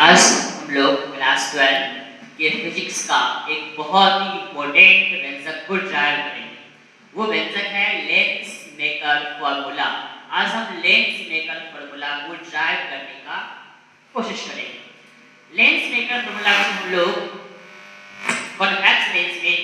आज हम लोग क्लास 12 के फिजिक्स का एक बहुत ही इम्पोर्टेंट व्यंजक को ड्राइव करेंगे। वो व्यंजक है लेंस मेकर फॉर्मूला। आज हम लेंस मेकर फॉर्मूला को ड्राइव करने का कोशिश करेंगे। लेंस मेकर फॉर्मूला को हम लोग कॉन्वेक्स लेंस में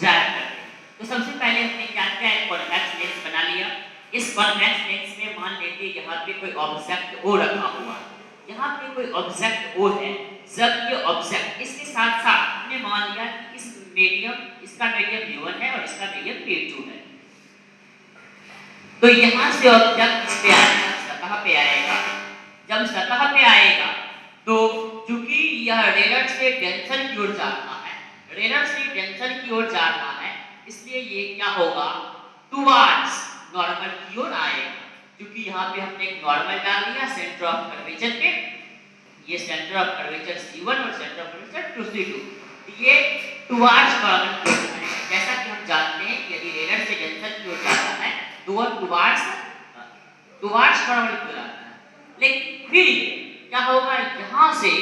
ड्राइव करते हैं। तो सबसे पहले हमने क्या किया, एक कॉन्वेक्स लेंस बना लिया। इस कॉन्वेक्स लेंस में मान लेते यहाँ पे कोई ऑब्जेक्ट ओ रखा हुआ है, यहाँ पे कोई ऑब्जेक्ट ओ है। जब ये ऑब्जेक्ट इसके साथ साथ हमने मान लिया कि इस मीडियम, इसका मीडियम v1 है और इसका मीडियम v2 है, तो यहाँ से ऑब्जेक्ट इस पे आएगा, सतह पे आएगा। जब सतह पे आएगा तो चूंकि यह रेलर से टेंशन की ओर जा रहा है, रेलर से टेंशन की ओर जा रहा है, इसलिए ये क्या होगा, टुवर्ड्स नॉर्मल की ओर आएगा। क्योंकि यहाँ पे हमने एक नॉर्मल डाल दिया सेंटर ऑफ कर्वेचर पे, ये सेंटर ऑफ कर्वेचर C1 और सेंटर ऑफ कर्वेचर 2C2, ये टुवर्ड्स नॉर्मल की ओर आएगा। जैसा कि हम जानते हैं कि यदि रेलर से टेंशन की ओर जाता है तो वह टुवर्ड्स नॉर्मल की ओर आता है। लेकिन फिर क्या होगा, यहाँ से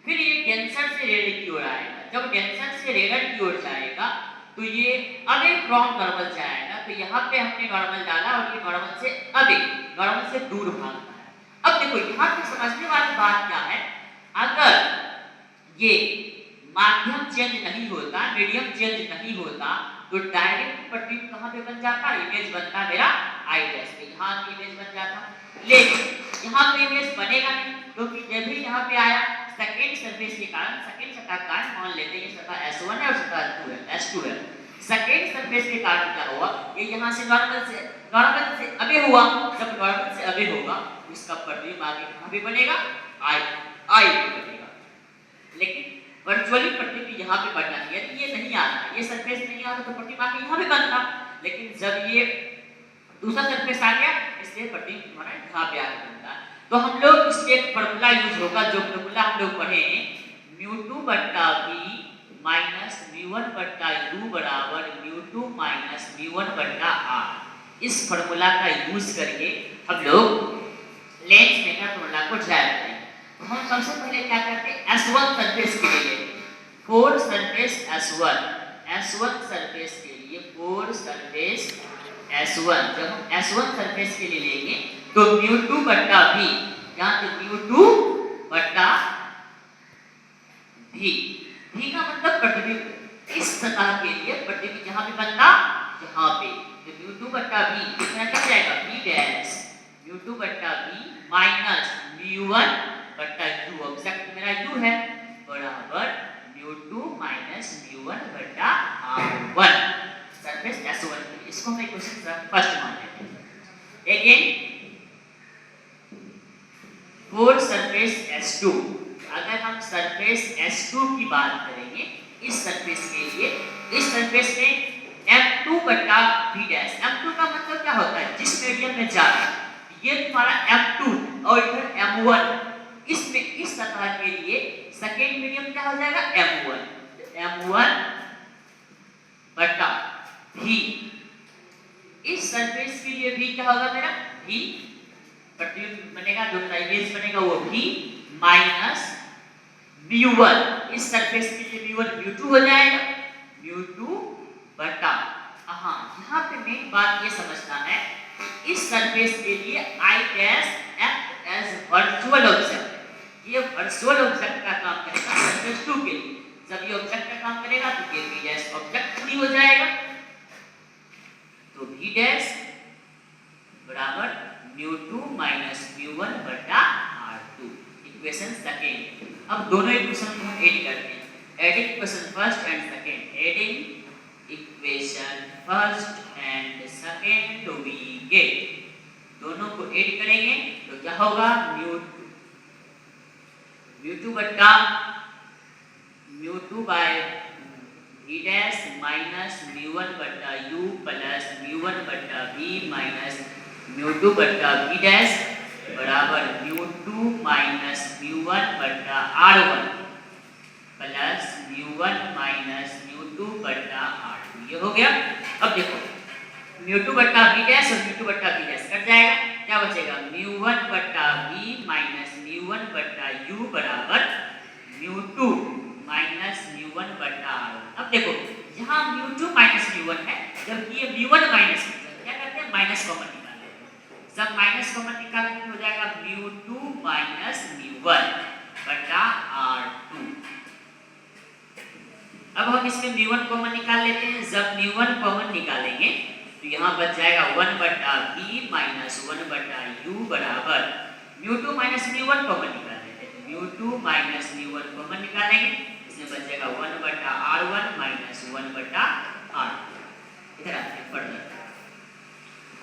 फिर ये टेंशन से रेलर की ओर आएगा। जब टेंशन से रेलर की ओर जाएगा तो ये अवे फ्रॉम नॉर्मल जाएगा। तो यहाँ पे हमने नॉर्मल डाला और ये नॉर्मल से अवे, नॉर्मल से दूर भागता है। अब देखो यहाँ पे समझने वाली बात क्या है, अगर ये माध्यम चेंज नहीं होता, मीडियम चेंज नहीं होता, तो डायरेक्ट प्रतिबिंब कहाँ पे बन जाता, इमेज बनता मेरा आई डैश पे, यहाँ इमेज बन जाता। लेकिन यहाँ पे इमेज बनेगा नहीं, क्योंकि जब भी यहाँ पे आया सेकेंड सरफेस के कारण, सेकेंड सतह का कारण मान लेते हैं ये सतह S1 है और सतह S2 है। सेकेंड सरफेस के कारण क्या हुआ, ये यहाँ से नॉर्मल से अबे हुआ। जब नॉर्मल से अबे होगा इसका प्रतिबिंब आगे कहाँ पे बनेगा, आई पे बनेगा। लेकिन वर्चुअली प्रतिबिंब यहाँ पे बनना चाहिए, ये नहीं आता, ये सरफेस नहीं आता तो प्रतिबिंब आगे यहाँ पे बनता। लेकिन जब ये दूसरा सरफेस आ गया इसलिए प्रतिबिंब हमारा यहाँ पे आगे बनता। तो हम लोग इससे एक फॉर्मूला यूज होगा, जो फॉर्मूला हम लोग पढ़े μ2 बट्टा v माइनस μ1 बट्टा u बराबर μ2 माइनस μ1 बट्टा r। इस फॉर्मूला का यूज करके हम लोग लेंस मेकर फॉर्मूला को ड्राइव करेंगे। तो हम सबसे पहले क्या करते हैं, S1 सरफेस के लिए लेते हैं, 4 सरफेस S1 सरफेस के लिए 4 सरफेस S1। जब हम S1 सरफेस के लिए लेंगे तो μ2 बट्टा v, यहाँ पे μ2 बट्टा v, v का मतलब प्रतिबिंब। इस सतह के लिए प्रतिबिंब जहाँ पे बनता, यहाँ पे, तो μ2 बट्टा v कितना क्या जाएगा, v डैश μ2 बट्टा v माइनस μ1 बट्टा u, ऑब्जेक्ट मेरा u है, बराबर μ2 माइनस μ1 बट्टा r1 सरफेस S1। इसको हम क्वेश्चन फर्स्ट मान लेते हैं। अगेन 4 सरफेस S2, अगर हम सरफेस S2 की बात करेंगे, इस सरफेस के लिए, इस सरफेस में M2 बट्टा v डैश, M2 का मतलब क्या होता है, जिस मीडियम में जा रहा है, ये तुम्हारा M2 और इधर M1, इसमें इस सतह के लिए सेकेंड मीडियम क्या हो जाएगा, M1 बट्टा v। इस सरफेस के लिए v क्या होगा मेरा, v प्रतिबिंब बनेगा, जो मेरा इमेज बनेगा वो v माइनस μ1, इस सरफेस के लिए μ1 μ2 हो जाएगा, μ2 बटा, हाँ यहाँ पे मेन बात ये समझना है, इस सरफेस के लिए I dash act as virtual object. ये वर्चुअल ऑब्जेक्ट का काम करेगा सरफेस 2 के लिए। जब ये ऑब्जेक्ट का काम करेगा तो ये v डैश ऑब्जेक्ट फ्री हो जाएगा, तो v डैश बराबर μ2 माइनस μ1 बटा r2, इक्वेशन सेकेंड। अब दोनों इक्वेशन को हम ऐड करते हैं, adding equation first and second, adding equation first and second तो वी गेट, दोनों को ऐड करेंगे तो क्या होगा, μ2 बटा μ2 बाय v डैश माइनस μ1 बटा u प्लस μ1 बटा v माइनस μ2 बटा v डैश बराबर μ2 माइनस μ1 बटा r1 प्लस μ1 माइनस μ2 बटा r2। ये हो गया। अब देखो μ2 बटा v डैश और μ2 बटा v डैश कट जाएगा, क्या बचेगा, μ1 बटा v माइनस μ1 म्यू1 बटा यू बराबर म्यू2 माइनस म्यू1 बटा r1। अब देखो यहाँ म्यू2 माइनस म्यू1 है, जबकि ये म्यू1 माइनस म्यू1, क्या करते हैं माइनस कॉमन निकाल लेते हैं। जब माइनस कॉमन निकालेंगे तो हो जाएगा म्यू2 माइनस म्यू1 बटा r2। अब हम इसमें म्यू1 कॉमन निकाल लेते हैं। जब म्यू1 कॉमन निकालेंगे तो यहाँ बच जाएगा 1 बटा b माइनस 1 बटा u बराबर म्यू2 माइनस म्यू1 कॉमन निकाल लेते हैं। म्यू2 माइनस म्यू1 कॉमन निकालेंगे, इसमें बच जाएगा 1 बटा r1 माइनस 1 बटा r2। इधर आते हैं फर्दर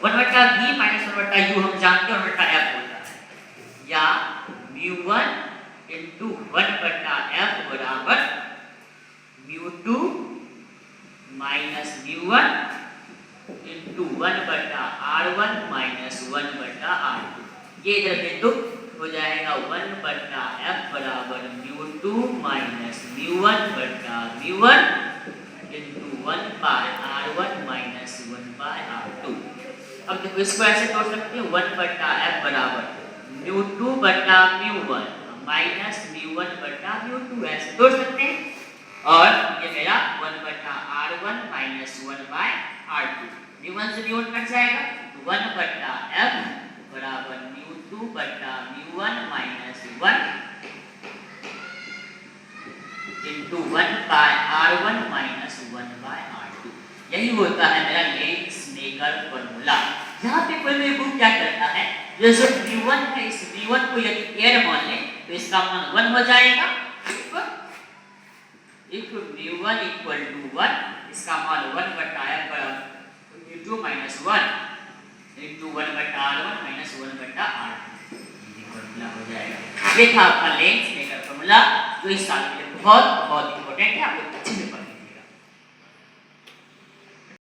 1 बटा b माइनस 1 बटा u हम जानते हैं 1 बटा f होता है, या म्यू1 इंटू 1 बटा f बराबर म्यू2 माइनस म्यू1 इंटू 1 बटा r1 माइनस 1 बटा r2। ये इधर बिंदु हो जाएगा 1 बटा f बराबर म्यू2 माइनस म्यू1 बटा mu into 1 by r1 minus 1 by r2। अब देखो इसको ऐसे तोड़ सकते हैं 1 बटा f बराबर म्यू2 बटा म्यू1 माइनस म्यू1 बटा म्यू2, ऐसे तोड़ सकते हैं। और ये मेरा 1 बटा r1 माइनस 1 बाय r2, म्यू1 से म्यू1 कट जाएगा तो 1 बटा f बराबर म्यू2 बटा mu minus 1 into 1 by r1 minus 1 by r2। यही होता है मेरा लेंस-मेकर फॉर्मूला। यहाँ पे कोई भी बुक क्या करता है, जो v1 है इस v1 को यदि एयर मान ले तो इसका मान 1 हो जाएगा। if mu1 equal to 1, इसका मान 1 बटा f बराबर mu2 माइनस 1 इंटू 1 बटा r1 माइनस 1 बटा r2, ये फॉर्मूला हो जाएगा। ये था आपका लेंस-मेकर फॉर्मूला, जो इस साल के लिए बहुत बहुत इंपॉर्टेंट है। आपको